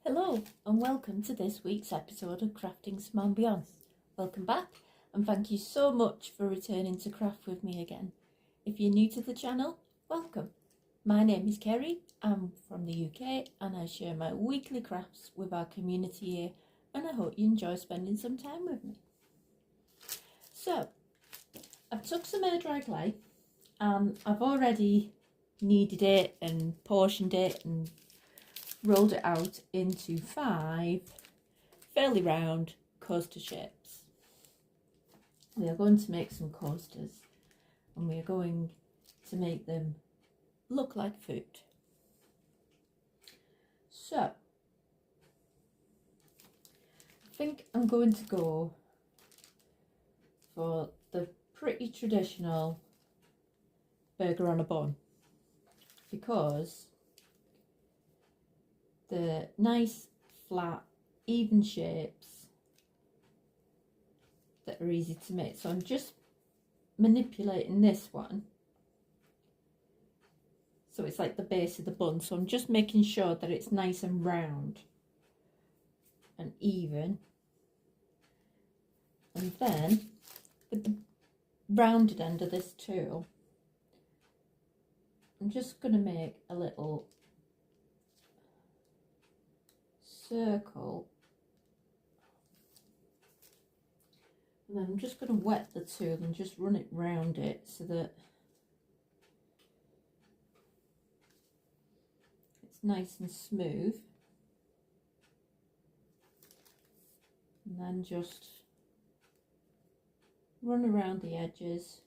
Hello and welcome to this week's episode of Crafting Some Ambiance. Welcome back and thank you so much for returning to craft with me again. If you're new to the channel, welcome. My name is Kerry, I'm from the UK and I share my weekly crafts with our community here, and I hope you enjoy spending some time with me. So, I've took some air dry clay and I've already kneaded it and portioned it and rolled it out into 5 fairly round coaster shapes. We are going to make some coasters and we are going to make them look like food. So I think I'm going to go for the pretty traditional burger on a bun, because the nice, flat, even shapes that are easy to make. So I'm just manipulating this one. So it's like the base of the bun. So I'm just making sure that it's nice and round and even. And then with the rounded end of this tool, I'm just going to make a little circle, and then I'm just going to wet the tool and just run it round it so that it's nice and smooth, and then just run around the edges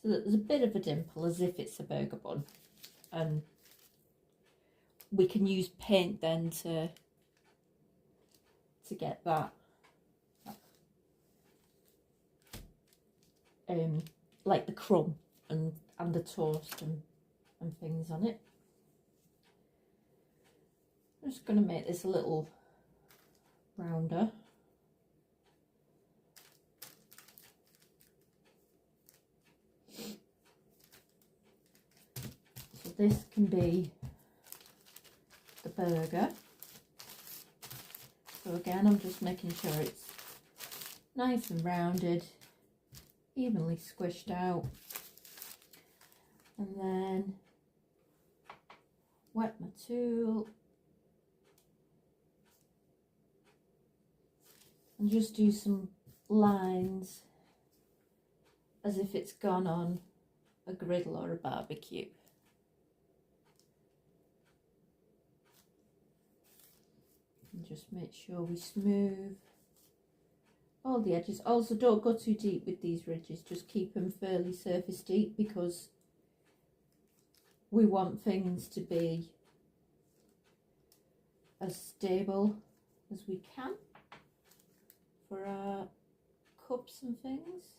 so that there's a bit of a dimple as if it's a burger bun, and we can use paint then to get that like the crumb and the toast and things on it. I'm just going to make this a little rounder. So this can be the burger. So again, I'm just making sure it's nice and rounded, evenly squished out, and then wet my tool and just do some lines as if it's gone on a griddle or a barbecue. And just make sure we smooth all the edges. Also, don't go too deep with these ridges, just keep them fairly surface deep, because we want things to be as stable as we can for our cups and things.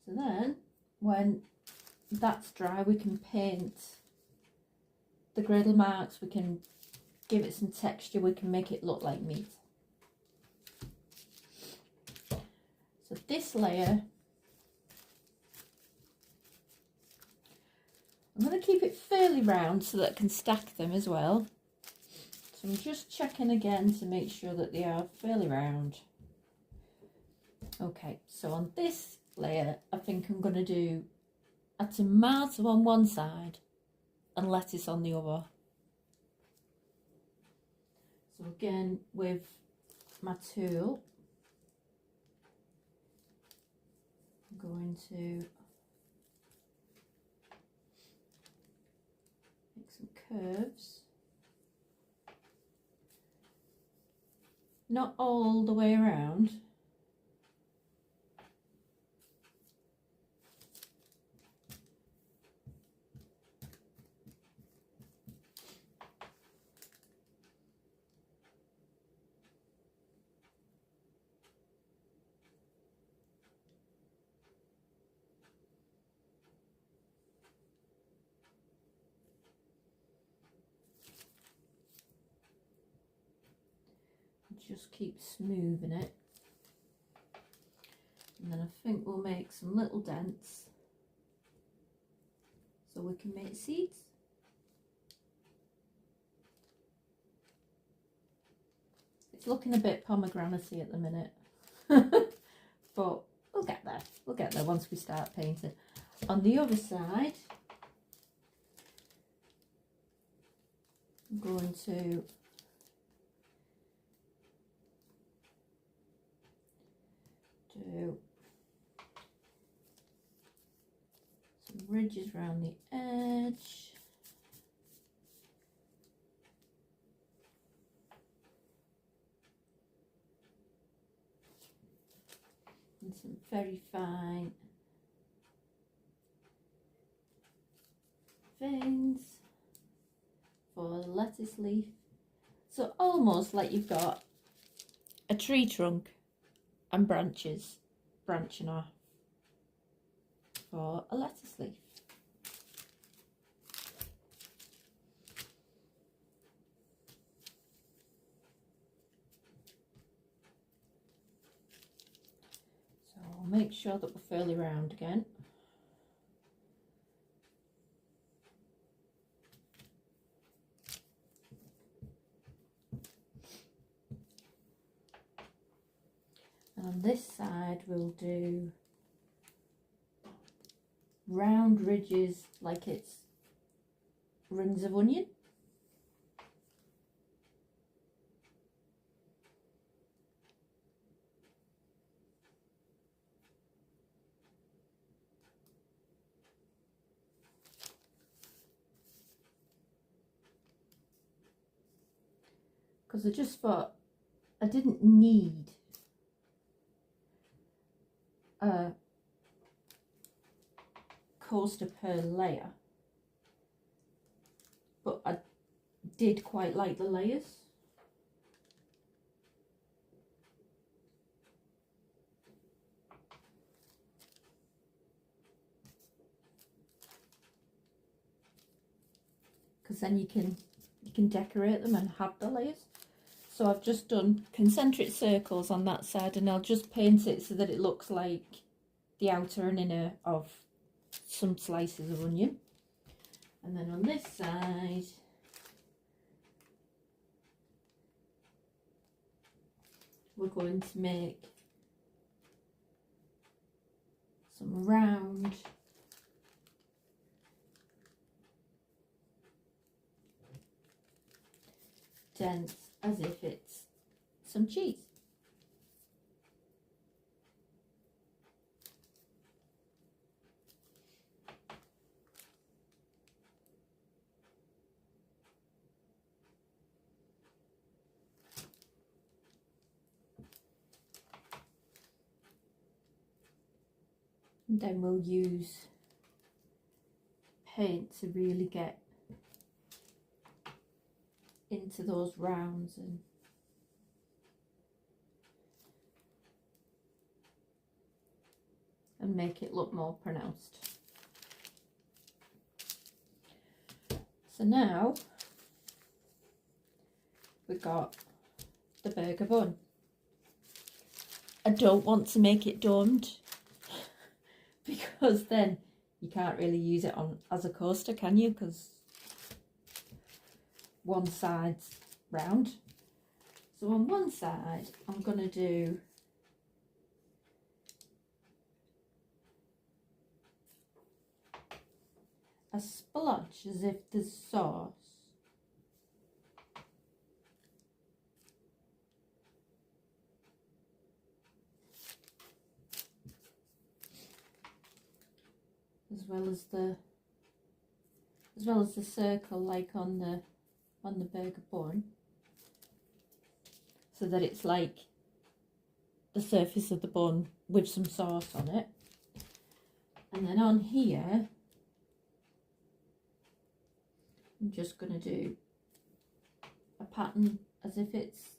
So then when that's dry, we can paint the griddle marks, we can give it some texture, we can make it look like meat. So this layer, I'm going to keep it fairly round so that I can stack them as well. So I'm just checking again to make sure that they are fairly round. Okay, so on this layer, I think I'm going to do a tomato on one side and lettuce on the other. So again, with my tool, I'm going to make some curves. Not all the way around. Just keep smoothing it, and then I think we'll make some little dents so we can make seeds. It's looking a bit pomegranate-y at the minute, but we'll get there. We'll get there once we start painting. On the other side, I'm going to do some ridges around the edge. And some very fine veins for the lettuce leaf. So almost like you've got a tree trunk and branches branching off for a lettuce leaf. So I'll make sure that we're fairly round again. And on this side we'll do round ridges like it's rings of onion. Because I just thought I didn't need a coaster per layer, but I did quite like the layers. Because then you can decorate them and have the layers. So I've just done concentric circles on that side, and I'll just paint it so that it looks like the outer and inner of some slices of onion. And then on this side, we're going to make some round dents as if it's some cheese. And then we'll use paint to really get into those rounds and make it look more pronounced. So now we've got the burger bun. I don't want to make it domed because then you can't really use it on as a coaster, can you? Because one side's round. So on one side I'm going to do a splodge as if there's sauce. As well as the circle like on the burger bun, so that it's like the surface of the bun with some sauce on it. And then on here I'm just going to do a pattern as if it's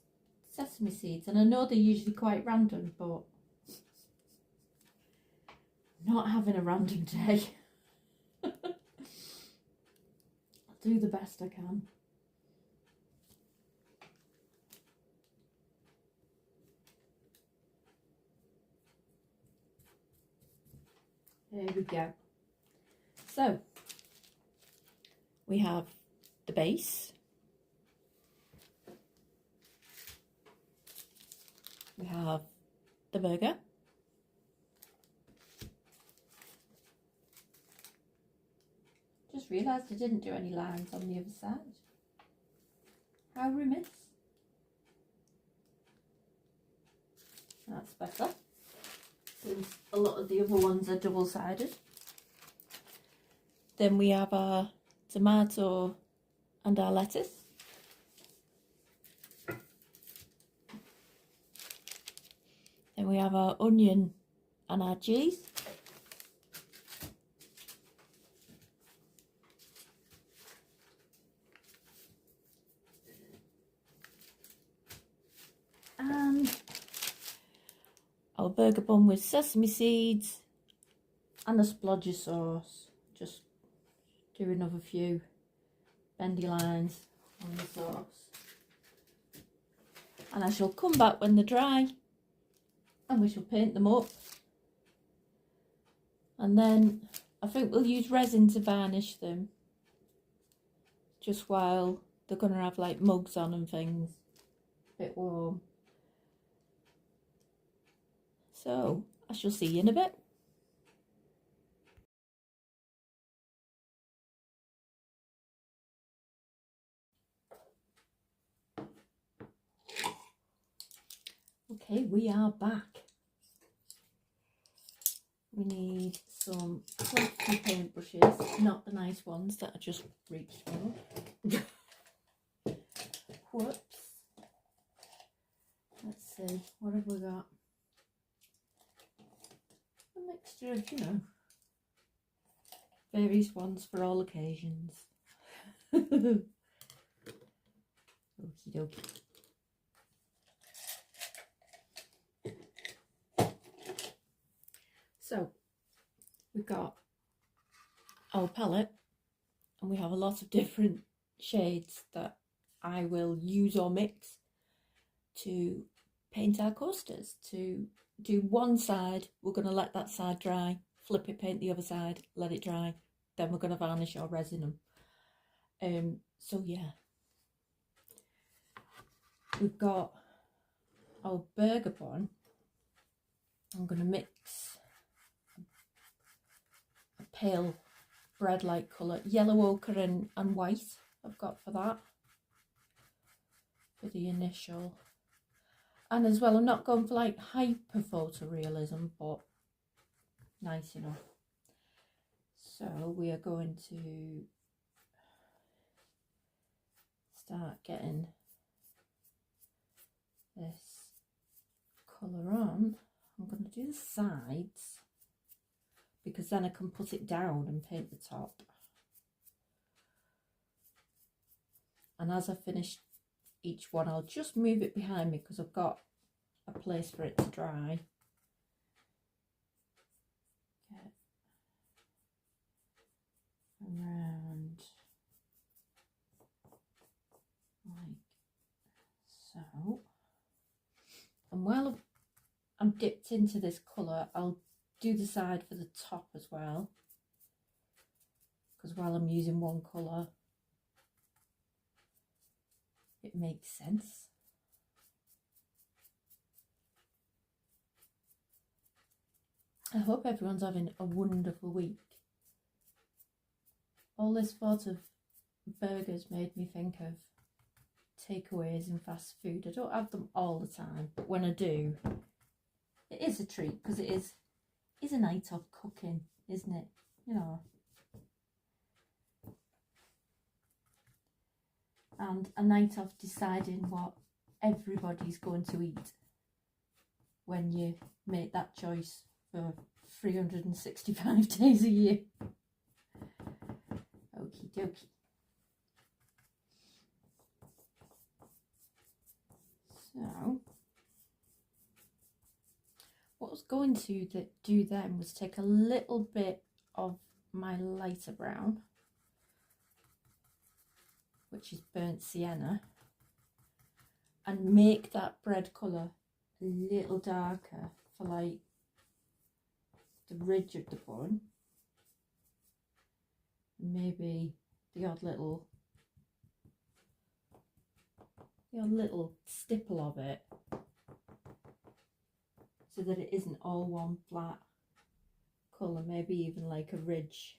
sesame seeds, and I know they're usually quite random, but I'm not having a random day. I'll do the best I can. There we go. So we have the base, we have the burger, just realised I didn't do any lines on the other side. How remiss. That's better, since a lot of the other ones are double-sided. Then we have our tomato and our lettuce. Then we have our onion and our cheese. And our burger bun with sesame seeds and a splodge of sauce. Just do another few bendy lines on the sauce. And I shall come back when they're dry and we shall paint them up. And then I think we'll use resin to varnish them, just while they're going to have like mugs on and things, a bit warm. So I shall see you in a bit. Okay, we are back. We need some fluffy paintbrushes, not the nice ones that I just reached for. Whoops. Let's see, what have we got? A mixture of, you know, various ones for all occasions. Okie dokie. So we've got our palette, and we have a lot of different shades that I will use or mix to paint our coasters. To do one side, we're going to let that side dry, flip it, paint the other side, let it dry, then we're going to varnish or resin them. So yeah, we've got our burger bun. I'm going to mix a pale bread-like colour, yellow ochre and white I've got for that, for the initial. And as well, I'm not going for like hyper photorealism, but nice enough. So we are going to start getting this colour on. I'm going to do the sides, because then I can put it down and paint the top. And as I finish each one, I'll just move it behind me because I've got a place for it to dry. Get around like so. And while I'm dipped into this colour, I'll do the side for the top as well, because while I'm using one colour, it makes sense. I hope everyone's having a wonderful week. all this thought of burgers made me think of takeaways and fast food. I don't have them all the time, but when I do, it is a treat because it is a night of cooking, isn't it? You know. And a night of deciding what everybody's going to eat when you make that choice for 365 days a year. Okie dokie. So, what I was going to do then was take a little bit of my lighter brown, which is burnt sienna, and make that bread colour a little darker for like the ridge of the bun, and maybe the odd little stipple of it, so that it isn't all one flat colour, maybe even like a ridge,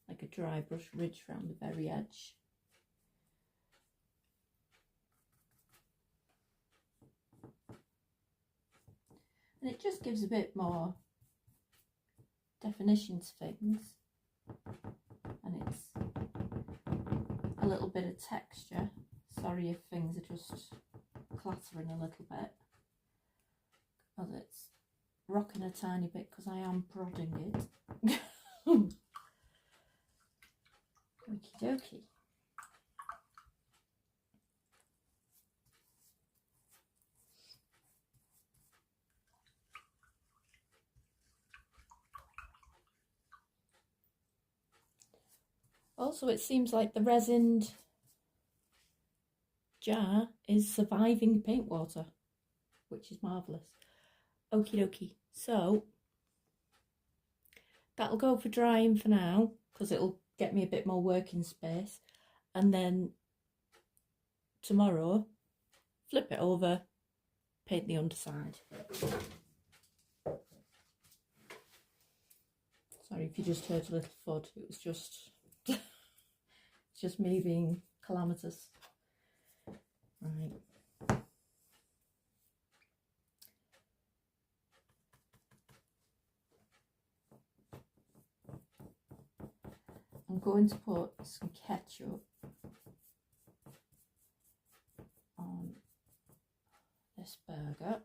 like a dry brush ridge around the very edge. And it just gives a bit more definition to things, and it's a little bit of texture. Sorry if things are just clattering a little bit, because it's rocking a tiny bit because I am prodding it. Okie dokie. Also, it seems like the resined jar is surviving paint water, which is marvellous. Okie dokie. So, that'll go for drying for now, because it'll get me a bit more working space. And then tomorrow, flip it over, paint the underside. Sorry if you just heard a little thud, it was just... it's just me being calamitous. Right. I'm going to put some ketchup on this burger.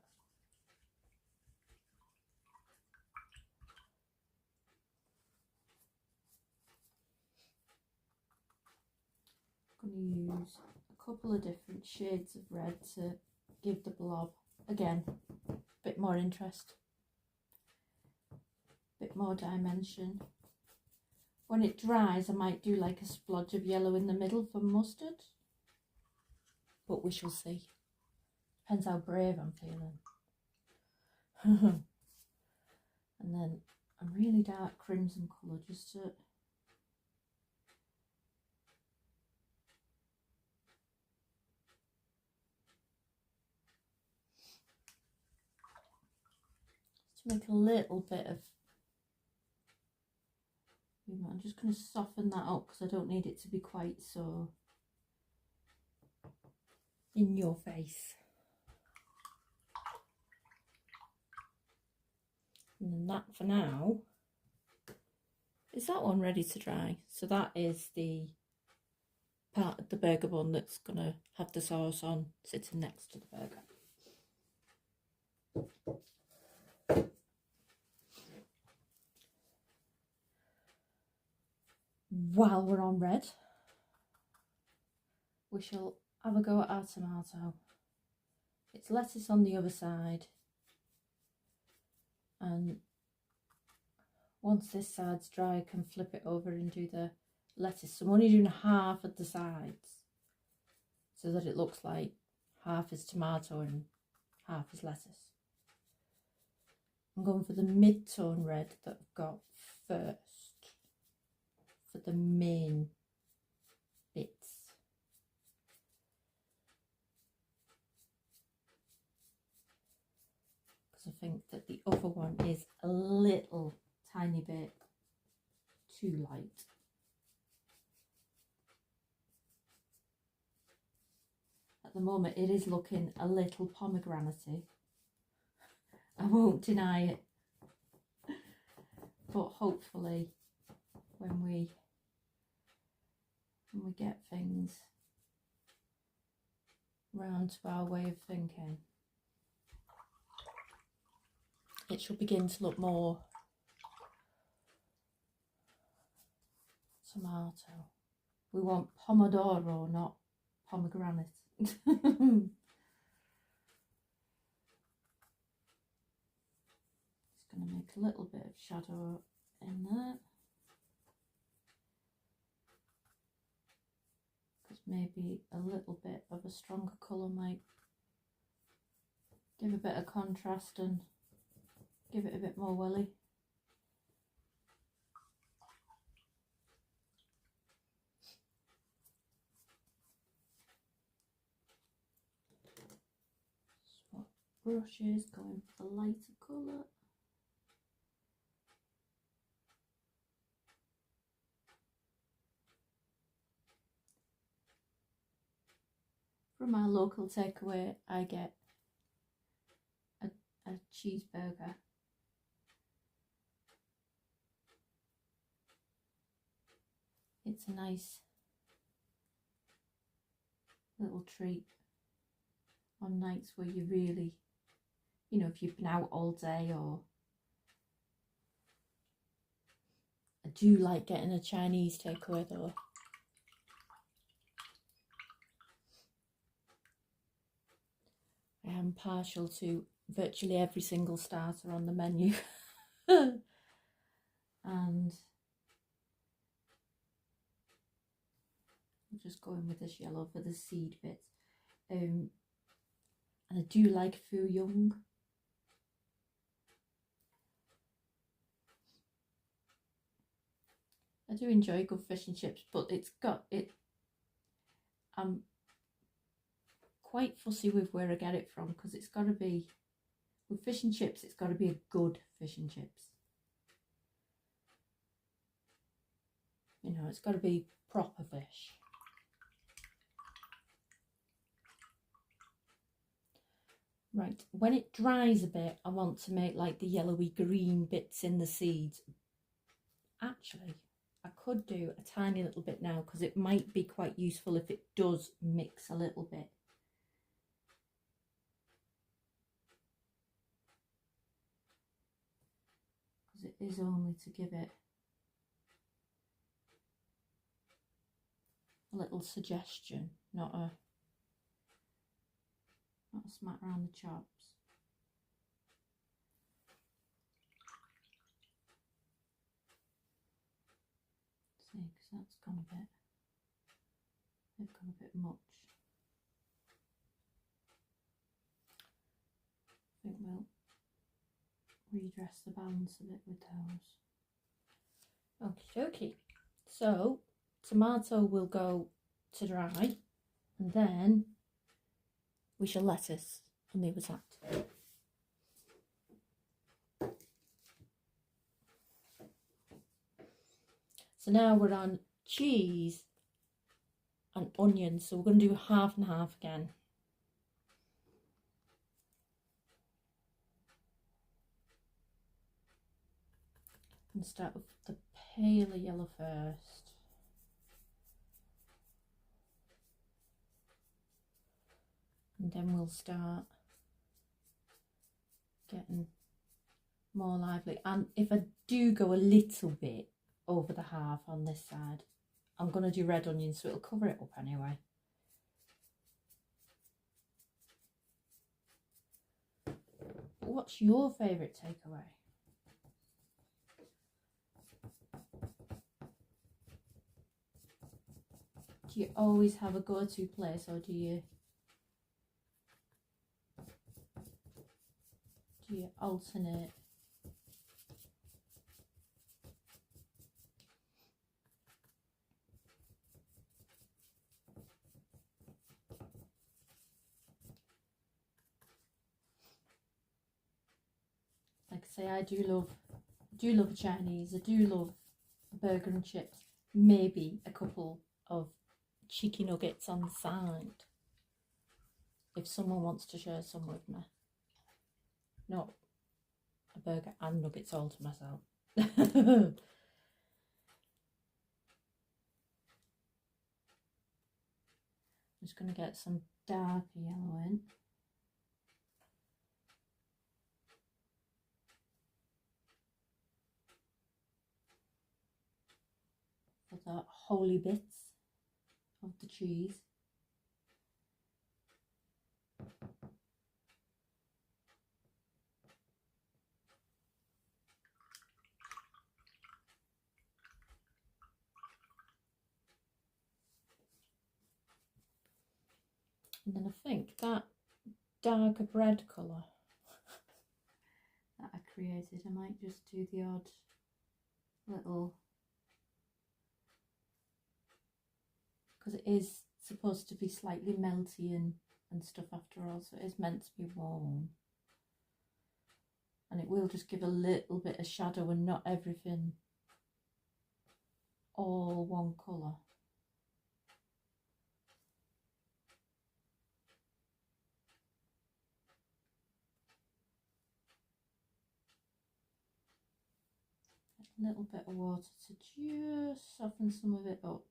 I'm going to use a couple of different shades of red to give the blob, again, a bit more interest, a bit more dimension. When it dries, I might do like a splodge of yellow in the middle for mustard, but we shall see. Depends how brave I'm feeling. And then a really dark crimson colour just to make a little bit of... I'm just going to soften that up because I don't need it to be quite so in your face. And then that for now. Is that one ready to dry? So that is the part of the burger bun that's going to have the sauce on, sitting next to the burger. While we're on red, we shall have a go at our tomato. It's lettuce on the other side, and once this side's dry I can flip it over and do the lettuce. So I'm only doing half of the sides so that it looks like half is tomato and half is lettuce. I'm going for the mid-tone red that I've got first for the main bits. Because I think that the other one is a little tiny bit too light. At the moment it is looking a little pomegranate-y. I won't deny it. But hopefully when we get things round to our way of thinking, it should begin to look more tomato. We want pomodoro, not pomegranate. Just going to make a little bit of shadow in there, because maybe a little bit of a stronger colour might give a bit of contrast and give it a bit more welly. Swap brushes, going for the lighter colour. From our local takeaway, I get a cheeseburger. It's a nice little treat on nights where you really, you know, if you've been out all day. Or I do like getting a Chinese takeaway though. I am partial to virtually every single starter on the menu. And I'm just going with this yellow for the seed bits. And I do like Fu Young. I do enjoy good fish and chips, but I'm quite fussy with where I get it from, because it's got to be, with fish and chips, it's got to be a good fish and chips. You know, it's got to be proper fish. Right, when it dries a bit, I want to make like the yellowy green bits in the seeds. Actually, I could do a tiny little bit now, because it might be quite useful if it does mix a little bit. Because it is only to give it a little suggestion, not a smack around the chops. See, because that's gone a bit, they've gone a bit much. I think we'll redress the balance a bit with those. Okie dokie. So tomato will go to dry, and then we shall lettuce on the other side. So now we're on cheese and onions, so we're going to do half and half again. And start with the paler yellow first. And then we'll start getting more lively. And if I do go a little bit over the half on this side, I'm going to do red onion, so it'll cover it up anyway. What's your favourite takeaway? Do you always have a go-to place, or do you alternate? Like I say, I do love a Chinese. I do love a burger and chips. Maybe a couple of cheeky nuggets on the side. if someone wants to share some with me. Not a burger and nuggets all to myself. I'm just going to get some darker yellow in. For the holy bits of the cheese. And then I think that darker bread colour that I created, I might just do the odd little, because it is supposed to be slightly melty and stuff after all, so it is meant to be warm. And it will just give a little bit of shadow and not everything all one colour. A little bit of water to just soften some of it up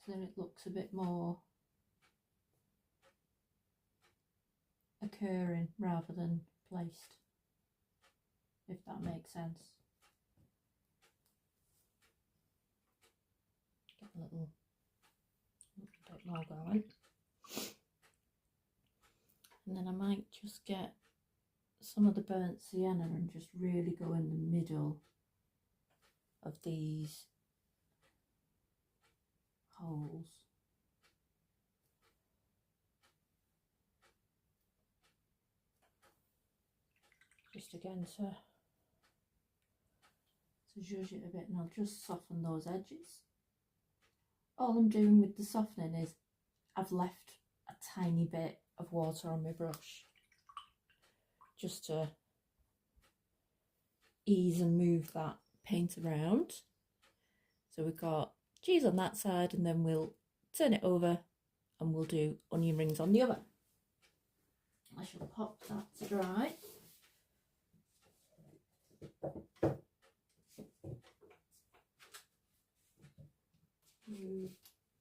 so that it looks a bit more occurring rather than placed, if that makes sense. Get a little bit more going. And then I might just get some of the burnt sienna and just really go in the middle of these holes. Just again to zhuzh it a bit, and I'll just soften those edges. All I'm doing with the softening is I've left a tiny bit of water on my brush just to ease and move that paint around. So we've got cheese on that side, and then we'll turn it over and we'll do onion rings on the other. I shall pop that to dry.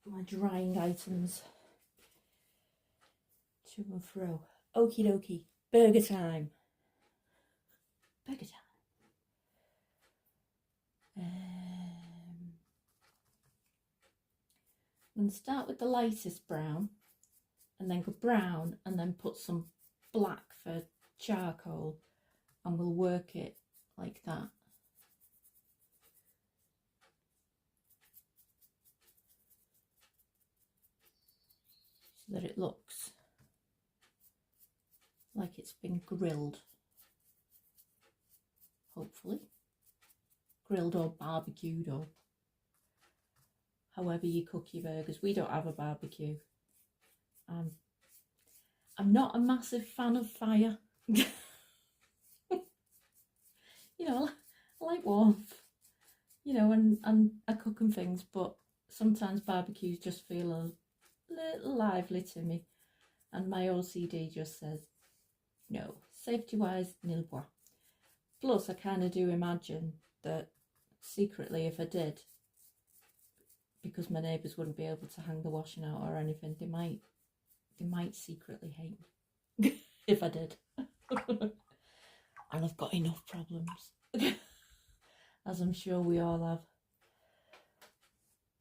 My drying items to and fro. Okie dokie, burger time. Burger time. I'm going to start with the lightest brown and then go brown and then put some black for charcoal, and we'll work it like that. So that it looks like it's been grilled, hopefully. Grilled or barbecued, or however you cook your burgers. We don't have a barbecue. I'm not a massive fan of fire. You know, I like warmth, you know, and I cook and things, but sometimes barbecues just feel a little lively to me, and my OCD just says no, safety wise, nil bois. Plus I kind of do imagine that secretly, if I did, because my neighbours wouldn't be able to hang the washing out or anything, they might secretly hate me if I did. And I've got enough problems, as I'm sure we all have.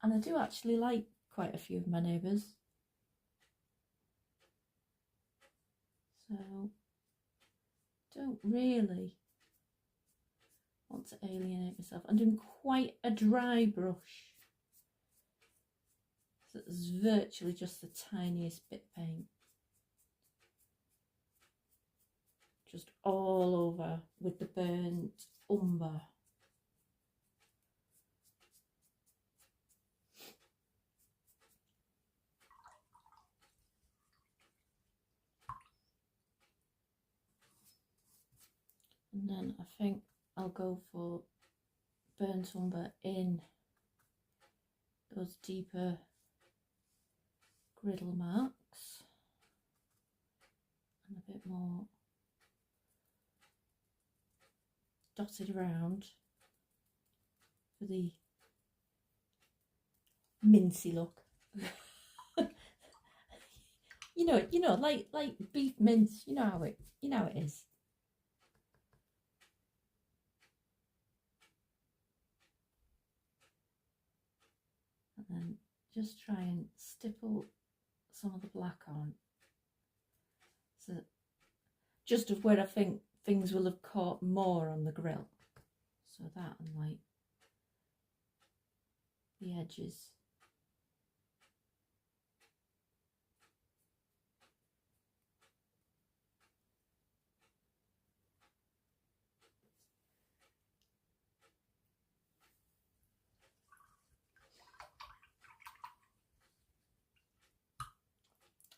And I do actually like quite a few of my neighbours. So, don't really want to alienate myself. I'm doing quite a dry brush. So it's virtually just the tiniest bit of paint. Just all over with the burnt umber. And then I think I'll go for burnt umber in those deeper griddle marks. and a bit more dotted around for the mincy look. you know, like beef mince. You know how it is. And then just try and stipple some of the black on. So just of where I think things will have caught more on the grill. So that and like the edges.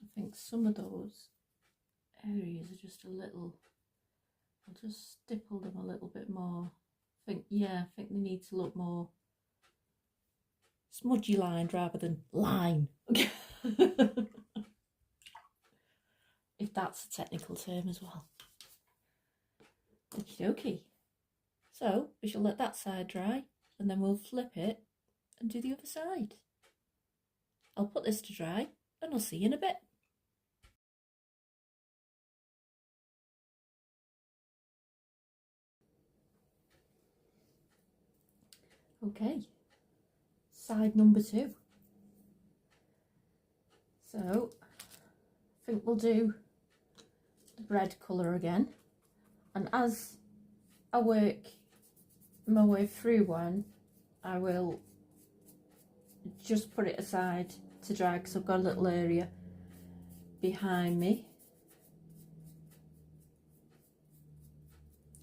I think some of those areas are just a little, I'll just stipple them a little bit more. I think they need to look more smudgy lined rather than line. If that's a technical term as well. Okie dokie. So we shall let that side dry and then we'll flip it and do the other side. I'll put this to dry and I'll see you in a bit. Okay, side number 2. So I think we'll do the bread colour again, and as I work my way through one, I will just put it aside to dry because I've got a little area behind me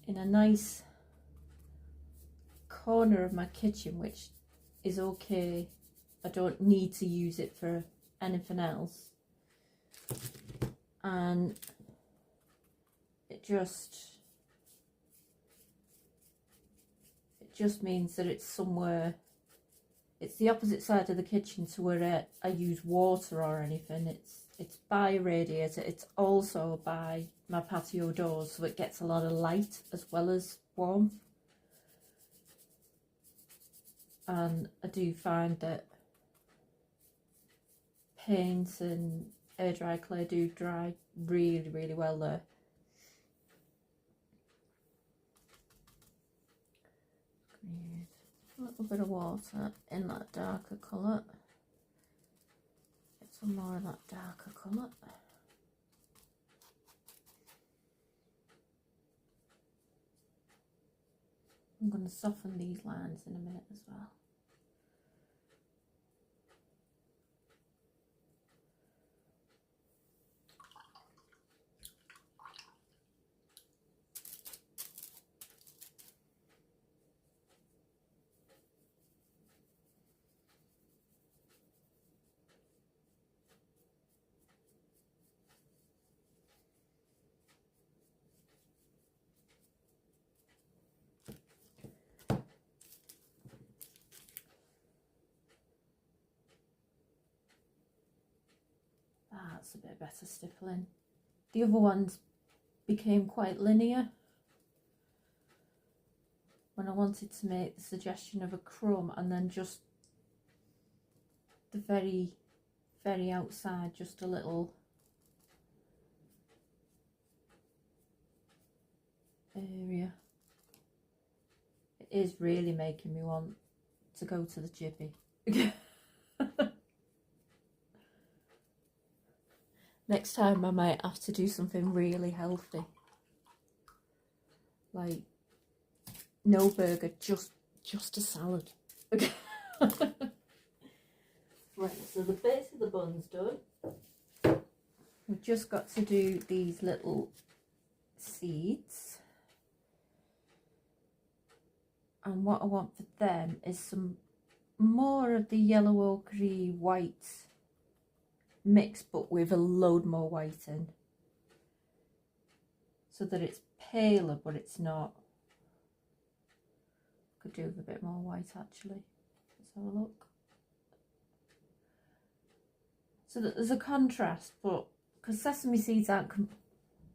in a nice corner of my kitchen, which is okay. I don't need to use it for anything else, and it just means that it's somewhere, it's the opposite side of the kitchen to where I use water or anything. It's by a radiator. It's also by my patio doors, so it gets a lot of light as well as warmth. And I do find that paint and air dry clay do dry really, really well there. A little bit of water in that darker colour. Get some more of that darker colour. I'm going to soften these lines in a minute as well. That's a bit better stippling. The other ones became quite linear when I wanted to make the suggestion of a crumb, and then just the very, very outside, just a little area. It is really making me want to go to the jiffy. Next time I might have to do something really healthy, like no burger, just a salad. Right, so the base of the bun's done. We've just got to do these little seeds, and what I want for them is some more of the yellow ochre white mix, but with a load more white in, so that it's paler but it's not. Could do with a bit more white actually. Let's have a look. So that there's a contrast, but because sesame seeds aren't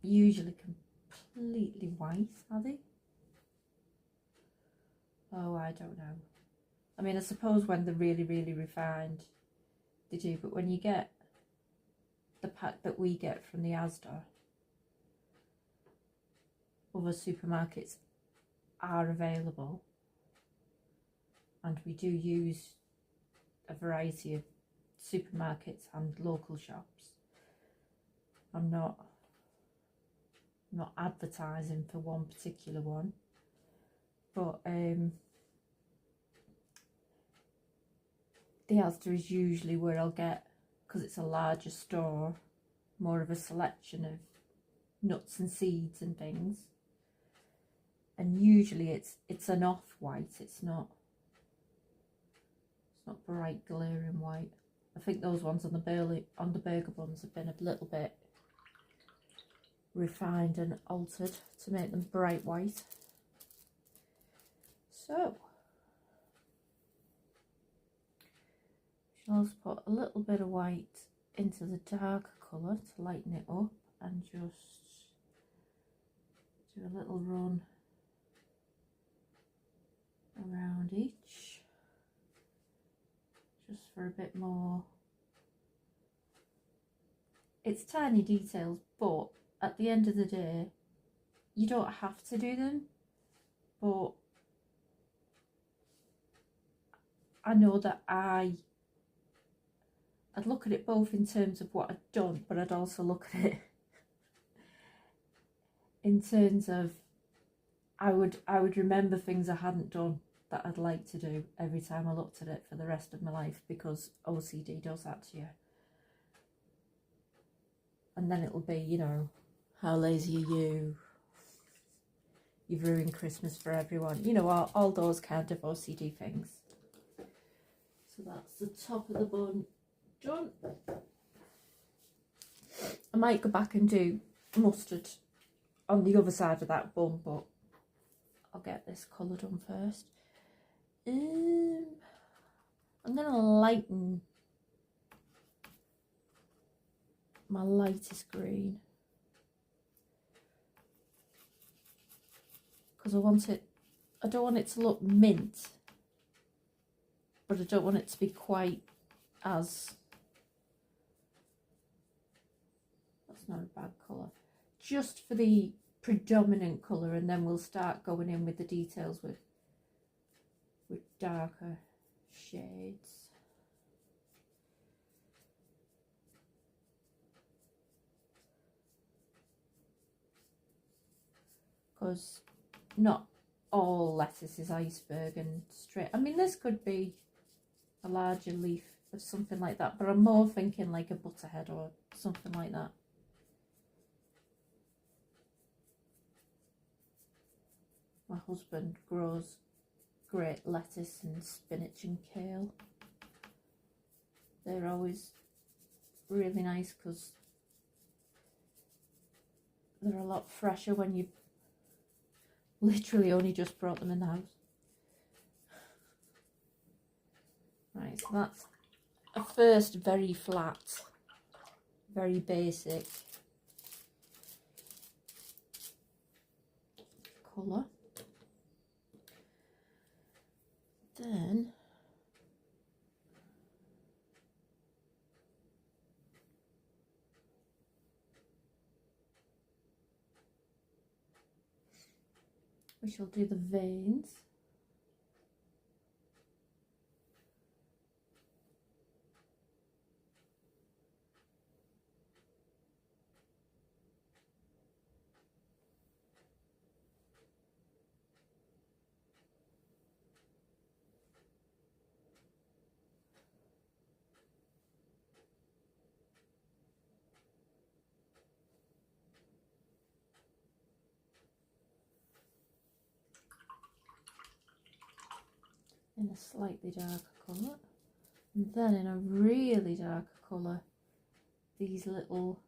usually completely white, are they? Oh, I don't know. I mean, I suppose when they're really, really refined, they do. But when you get the pack that we get from the Asda, other supermarkets are available. And we do use a variety of supermarkets and local shops. I'm not advertising for one particular one, but the Asda is usually where I'll get, because it's a larger store, more of a selection of nuts and seeds and things. And usually it's an off-white, it's not bright glaring white. I think those ones on the burger buns have been a little bit refined and altered to make them bright white. So I'll just put a little bit of white into the darker colour to lighten it up, and just do a little run around each, just for a bit more. It's tiny details, but at the end of the day you don't have to do them, but I know that I'd look at it both in terms of what I'd done, but I'd also look at it in terms of I would remember things I hadn't done that I'd like to do every time I looked at it for the rest of my life, because OCD does that to you. And then it'll be, you know, how lazy are you? You've ruined Christmas for everyone. You know, all those kind of OCD things. So that's the top of the bun done. I might go back and do mustard on the other side of that bun, but I'll get this colour done first. I'm going to lighten my lightest green, because I don't want it to look mint, but I don't want it to be quite as, that's not a bad colour, just for the predominant colour, and then we'll start going in with the details with darker shades. Because not all lettuce is iceberg and straight. I mean, this could be a larger leaf of something like that, but I'm more thinking like a butterhead or something like that. My husband grows great lettuce and spinach and kale. They're always really nice because they're a lot fresher when you literally only just brought them in the house. Right, so that's a first very flat, very basic colour. Then we shall do the veins. In a slightly darker colour, and then in a really darker colour, these little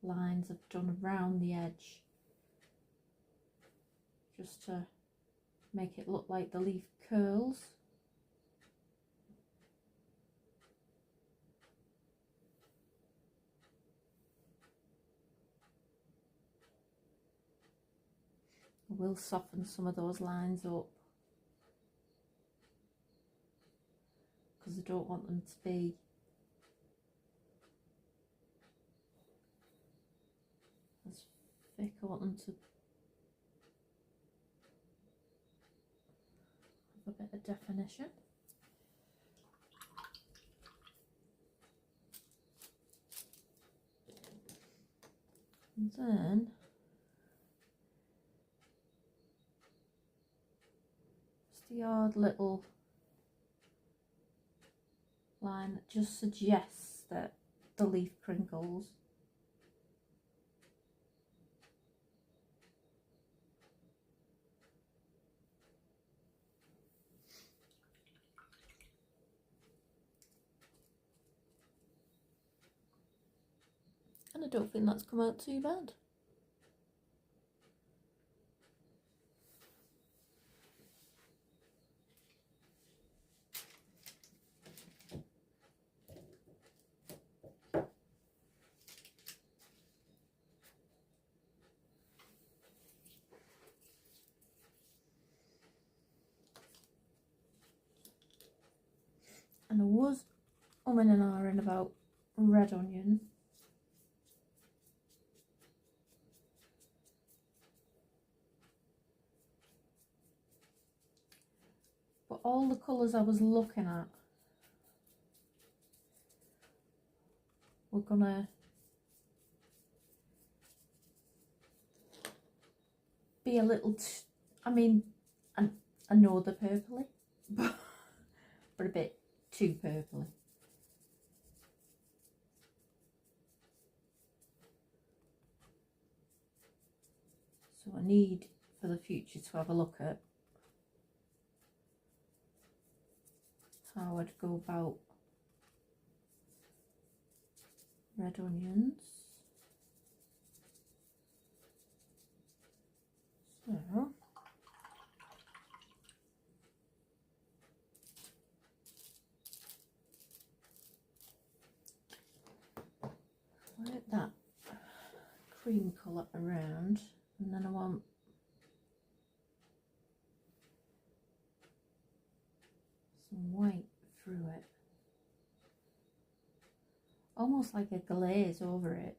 lines I've done around the edge, just to make it look like the leaf curls. I will soften some of those lines up because I don't want them to be as thick. I want them to have a bit of definition. And then just the odd little line that just suggests that the leaf crinkles. And I don't think that's come out too bad. And I was umming and ahhing about red onion. But all the colours I was looking at were gonna be a little, I mean, I know they're purpley, but a bit too purpley. So I need for the future to have a look at how I'd go about red onions. So work that cream colour around, and then I want some white through it, almost like a glaze over it.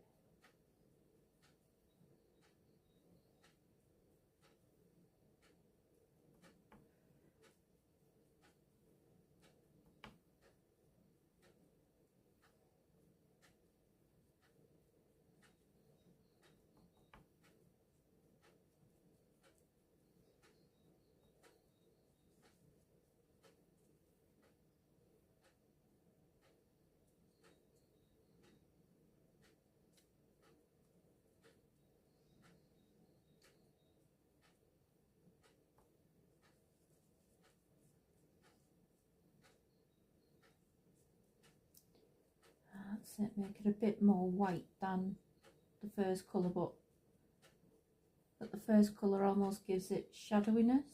That's it, make it a bit more white than the first colour, but the first colour almost gives it shadowiness.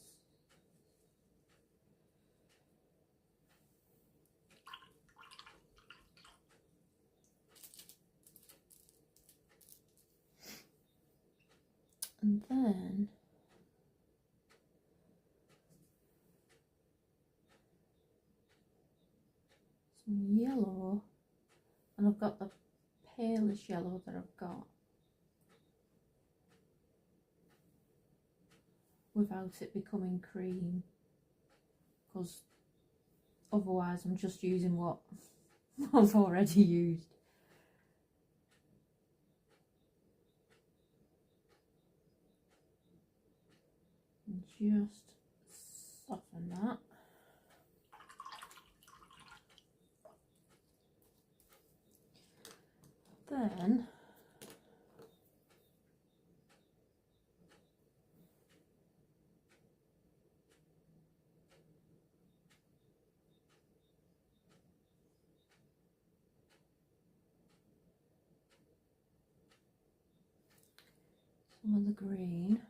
And then some yellow, and I've got the palest yellow that I've got without it becoming cream, because otherwise I'm just using what I've already used. And just soften that. Then some of the green.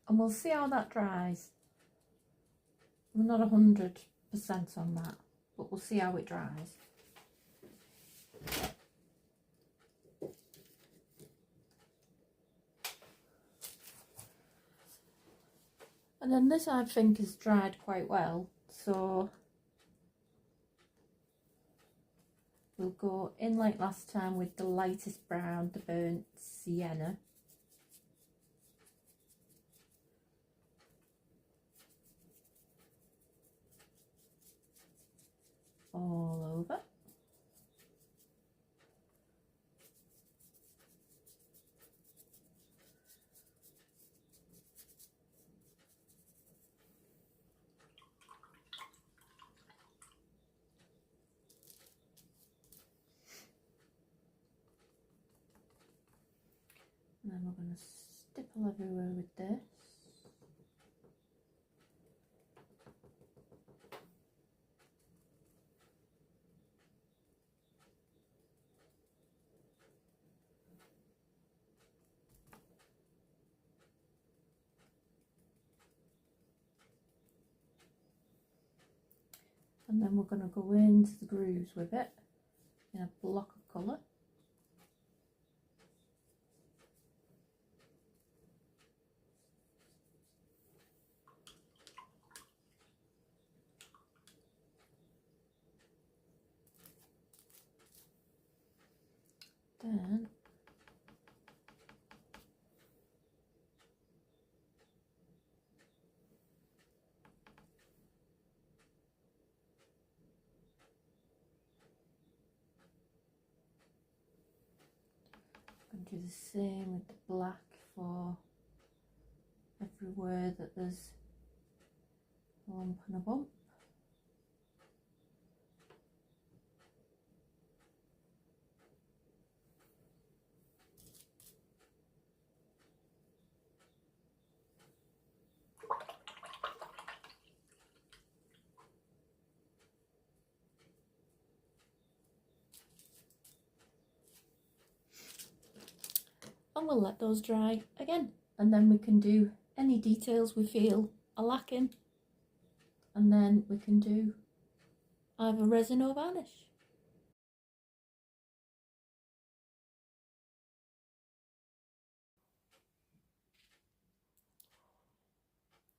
and we'll see how that dries. I'm not 100% on that, but we'll see how it dries. And then this I think has dried quite well, so we'll go in like last time with the lightest brown, the burnt sienna. All over. And then we're going to stipple everywhere with this. And then we're going to go into the grooves with it in a block of colour. Then I'm going to do the same with the black for everywhere that there's a lump and a bump. And we'll let those dry again, and then we can do any details we feel are lacking, and then we can do either resin or varnish.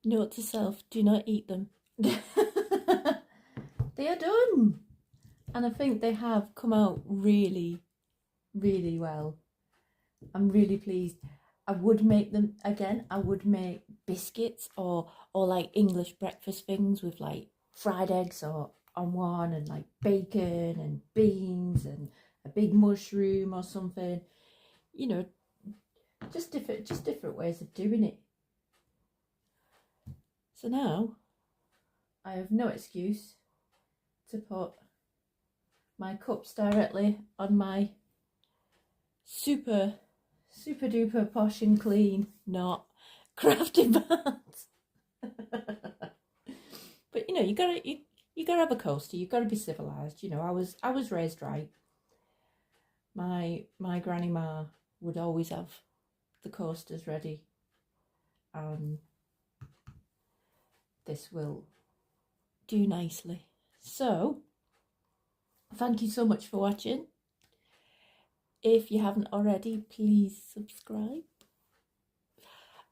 Note to self, do not eat them. They are done, and I think they have come out really, really well. I'm really pleased. I would make them again. I would make biscuits or like English breakfast things with like fried eggs or on one, and like bacon and beans and a big mushroom or something. You know, just different ways of doing it. So now I have no excuse to put my cups directly on my super duper posh and clean, not crafted pans. But you know, you gotta have a coaster. You gotta be civilized. You know, I was raised right. My granny ma would always have the coasters ready, and this will do nicely. So thank you so much for watching. If you haven't already, please subscribe.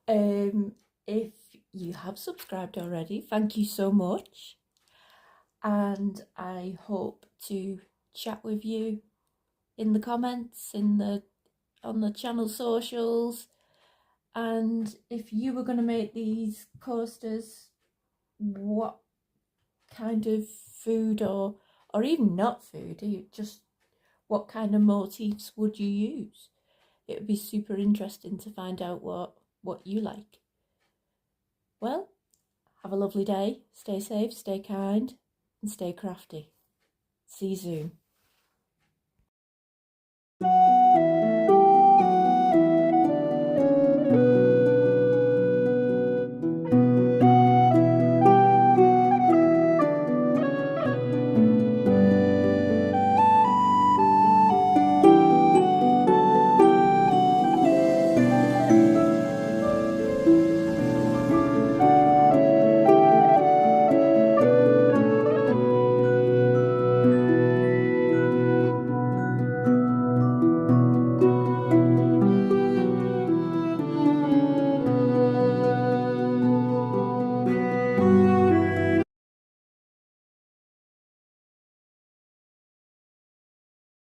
If you have subscribed already, thank you so much, and I hope to chat with you in the comments, on the channel socials. And if you were going to make these coasters, what kind of food or even not food, just what kind of motifs would you use? It would be super interesting to find out what you like. Well, have a lovely day, stay safe, stay kind, and stay crafty. See you soon.